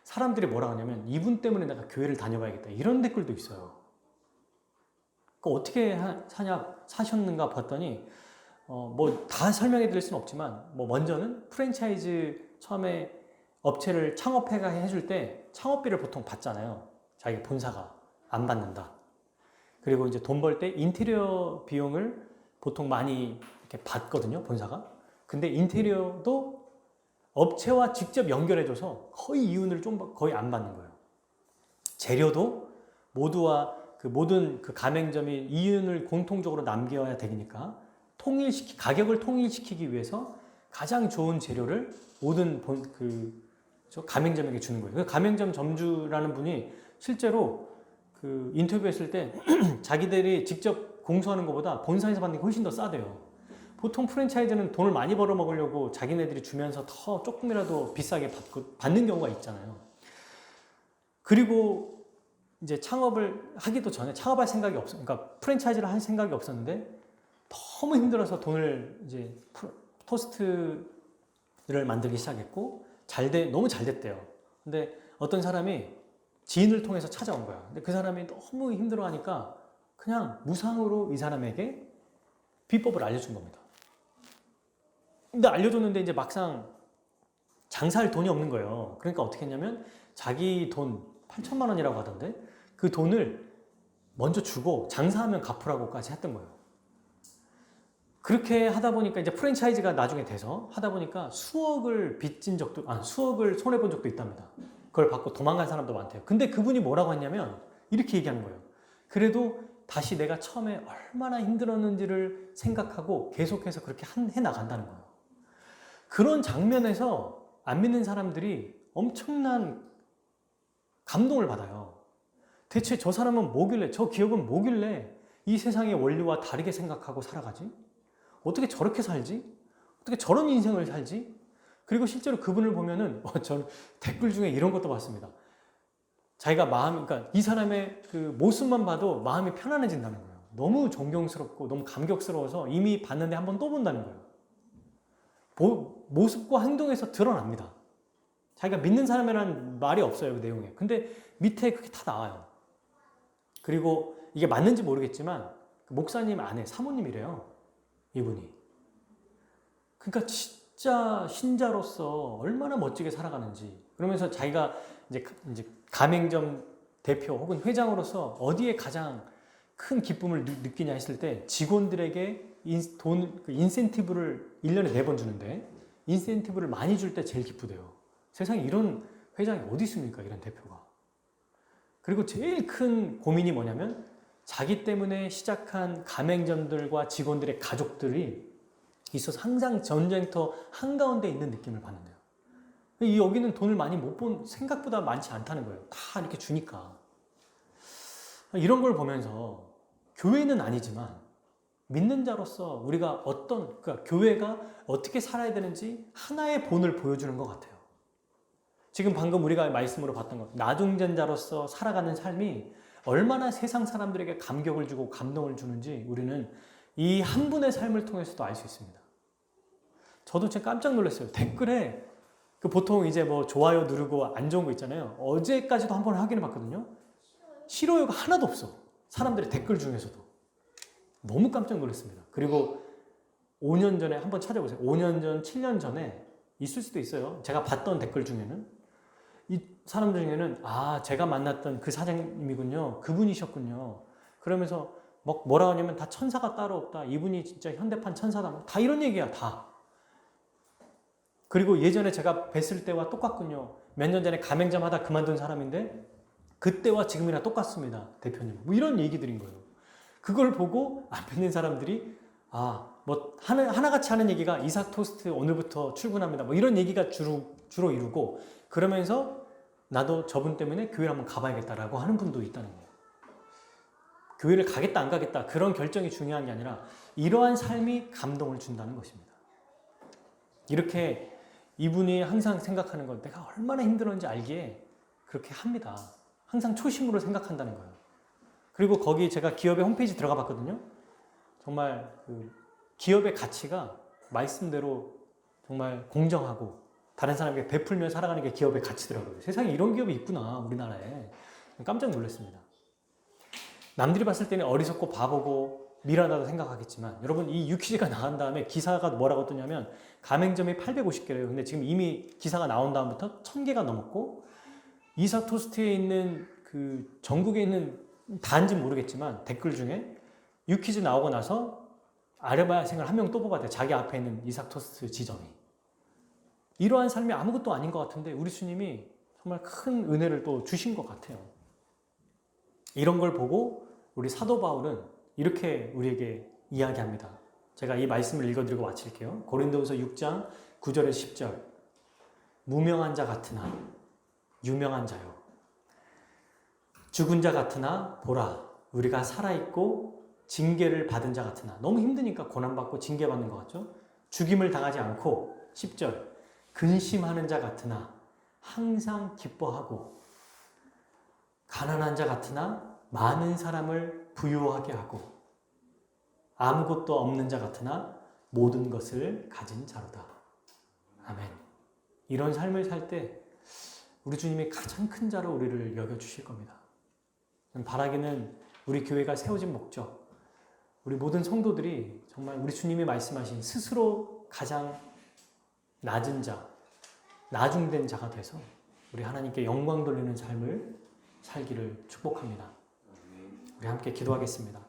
사람들이 뭐라 하냐면 이분 때문에 내가 교회를 다녀봐야겠다 이런 댓글도 있어요. 그러니까 어떻게 사셨는가 봤더니 뭐 다 설명해 드릴 수는 없지만 뭐 먼저는 프랜차이즈 처음에 업체를 창업해가 해줄 때 창업비를 보통 받잖아요. 자기 본사가 안 받는다. 그리고 이제 돈 벌 때 인테리어 비용을 보통 많이 이렇게 받거든요, 본사가. 근데 인테리어도 업체와 직접 연결해줘서 거의 이윤을 좀 거의 안 받는 거예요. 재료도 모두와 그 모든 그 가맹점이 이윤을 공통적으로 남겨야 되니까 가격을 통일시키기 위해서 가장 좋은 재료를 모든 가맹점에게 주는 거예요. 그 가맹점 점주라는 분이 실제로 그 인터뷰했을 때 자기들이 직접 공수하는 것보다 본사에서 받는 게 훨씬 더 싸대요. 보통 프랜차이즈는 돈을 많이 벌어 먹으려고 자기네들이 주면서 더 조금이라도 비싸게 받는 경우가 있잖아요. 그리고 이제 창업을 하기도 전에 창업할 생각이 그러니까 프랜차이즈를 할 생각이 없었는데 너무 힘들어서 돈을 이제 토스트를 만들기 시작했고 너무 잘 됐대요. 근데 어떤 사람이 지인을 통해서 찾아온 거야. 근데 그 사람이 너무 힘들어하니까 그냥 무상으로 이 사람에게 비법을 알려준 겁니다. 근데 알려줬는데 이제 막상 장사할 돈이 없는 거예요. 그러니까 어떻게 했냐면 자기 돈 8천만 원이라고 하던데 그 돈을 먼저 주고 장사하면 갚으라고까지 했던 거예요. 그렇게 하다 보니까 이제 프랜차이즈가 나중에 돼서 하다 보니까 수억을 손해본 적도 있답니다. 그걸 받고 도망간 사람도 많대요. 근데 그분이 뭐라고 했냐면 이렇게 얘기하는 거예요. 그래도 다시 내가 처음에 얼마나 힘들었는지를 생각하고 계속해서 그렇게 해나간다는 거예요. 그런 장면에서 안 믿는 사람들이 엄청난 감동을 받아요. 대체 저 사람은 뭐길래, 저 기업은 뭐길래 이 세상의 원리와 다르게 생각하고 살아가지? 어떻게 저렇게 살지? 어떻게 저런 인생을 살지? 그리고 실제로 그분을 보면은 저는 댓글 중에 이런 것도 봤습니다. 자기가 그러니까 이 사람의 그 모습만 봐도 마음이 편안해진다는 거예요. 너무 존경스럽고 너무 감격스러워서 이미 봤는데 한 번 또 본다는 거예요. 모습과 행동에서 드러납니다. 자기가 믿는 사람이라는 말이 없어요, 그 내용에. 근데 밑에 그게 다 나와요. 그리고 이게 맞는지 모르겠지만 그 목사님 아내 사모님이래요, 이분이. 그러니까 진짜 신자로서 얼마나 멋지게 살아가는지. 그러면서 자기가 이제 가맹점 대표 혹은 회장으로서 어디에 가장 큰 기쁨을 느끼냐 했을 때 직원들에게 인센티브를 1년에 4번 주는데 인센티브를 많이 줄 때 제일 기쁘대요. 세상에 이런 회장이 어디 있습니까? 이런 대표가. 그리고 제일 큰 고민이 뭐냐면 자기 때문에 시작한 가맹점들과 직원들의 가족들이 있어서 항상 전쟁터 한가운데 있는 느낌을 받는데요. 여기는 돈을 많이 못 본 생각보다 많지 않다는 거예요. 다 이렇게 주니까. 이런 걸 보면서 교회는 아니지만 믿는 자로서 우리가 그러니까 교회가 어떻게 살아야 되는지 하나의 본을 보여주는 것 같아요. 지금 방금 우리가 말씀으로 봤던 것, 나중전자로서 살아가는 삶이 얼마나 세상 사람들에게 감격을 주고 감동을 주는지 우리는 이 한 분의 삶을 통해서도 알 수 있습니다. 저도 진짜 깜짝 놀랐어요. 댓글에 그 보통 이제 뭐 좋아요 누르고 안 좋은 거 있잖아요. 어제까지도 한번 확인해 봤거든요. 싫어요가 하나도 없어. 사람들의 댓글 중에서도. 너무 깜짝 놀랐습니다. 그리고 5년 전에 한번 찾아보세요. 5년 전, 7년 전에 있을 수도 있어요. 제가 봤던 댓글 중에는 이 사람들 중에는 아, 제가 만났던 그 사장님이군요. 그분이셨군요. 그러면서 뭐라 하냐면 다 천사가 따로 없다. 이분이 진짜 현대판 천사다. 다 이런 얘기야, 다. 그리고 예전에 제가 뵀을 때와 똑같군요. 몇 년 전에 가맹점 하다 그만둔 사람인데 그때와 지금이랑 똑같습니다. 대표님. 뭐 이런 얘기들인 거예요. 그걸 보고 안 뵙는 사람들이 하나같이 하는 얘기가 이삭 토스트 오늘부터 출근합니다. 뭐 이런 얘기가 주로 이루고 그러면서 나도 저분 때문에 교회를 한번 가봐야겠다라고 하는 분도 있다는 거예요. 교회를 가겠다 안 가겠다 그런 결정이 중요한 게 아니라 이러한 삶이 감동을 준다는 것입니다. 이렇게 이분이 항상 생각하는 건 내가 얼마나 힘들었는지 알기에 그렇게 합니다. 항상 초심으로 생각한다는 거예요. 그리고 거기 제가 기업의 홈페이지 들어가 봤거든요. 정말 그 기업의 가치가 말씀대로 정말 공정하고 다른 사람에게 베풀며 살아가는 게 기업의 가치더라고요. 세상에 이런 기업이 있구나, 우리나라에. 깜짝 놀랐습니다. 남들이 봤을 때는 어리석고 바보고 미련하다고 생각하겠지만 여러분 이 유퀴즈가 나온 다음에 기사가 뭐라고 뜨냐면 가맹점이 850개래요. 근데 지금 이미 기사가 나온 다음부터 1000개가 넘었고 이삭 토스트에 있는 그 전국에 있는 다인지 모르겠지만 댓글 중에 유퀴즈 나오고 나서 알바생을 한 명 또 뽑았대요. 자기 앞에 있는 이삭 토스트 지점이. 이러한 삶이 아무것도 아닌 것 같은데 우리 주님이 정말 큰 은혜를 또 주신 것 같아요. 이런 걸 보고 우리 사도 바울은 이렇게 우리에게 이야기합니다. 제가 이 말씀을 읽어드리고 마칠게요. 고린도후서 6장 9절에서 10절. 무명한 자 같으나 유명한 자요. 죽은 자 같으나 보라 우리가 살아있고 징계를 받은 자 같으나 너무 힘드니까 고난받고 징계받는 것 같죠? 죽임을 당하지 않고 10절 근심하는 자 같으나 항상 기뻐하고 가난한 자 같으나 많은 사람을 부유하게 하고 아무것도 없는 자 같으나 모든 것을 가진 자로다. 아멘. 이런 삶을 살 때 우리 주님이 가장 큰 자로 우리를 여겨주실 겁니다. 바라기는 우리 교회가 세워진 목적, 우리 모든 성도들이 정말 우리 주님이 말씀하신 스스로 가장 낮은 자, 나중된 자가 돼서 우리 하나님께 영광 돌리는 삶을 살기를 축복합니다. 우리 함께 기도하겠습니다.